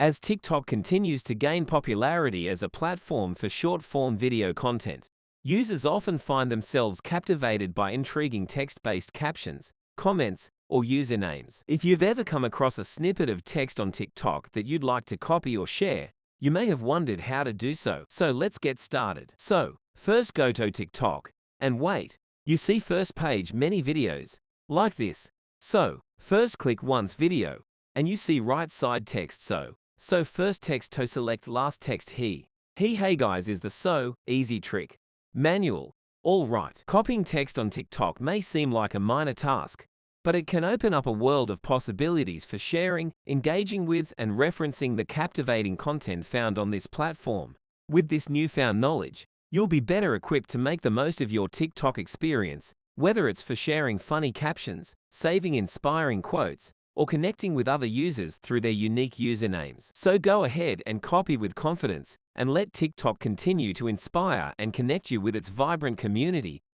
As TikTok continues to gain popularity as a platform for short-form video content, users often find themselves captivated by intriguing text-based captions, comments, or usernames. If you've ever come across a snippet of text on TikTok that you'd like to copy or share, you may have wondered how to do so. So let's get started. So, first go to TikTok, and wait, you see first page many videos, like this. So, first click once video, and you see right side text So first text to select last text he. Hey guys is the so easy trick. Manual. All right. Copying text on TikTok may seem like a minor task, but it can open up a world of possibilities for sharing, engaging with, and referencing the captivating content found on this platform. With this newfound knowledge, you'll be better equipped to make the most of your TikTok experience, whether it's for sharing funny captions, saving inspiring quotes, or connecting with other users through their unique usernames. So go ahead and copy with confidence, and let TikTok continue to inspire and connect you with its vibrant community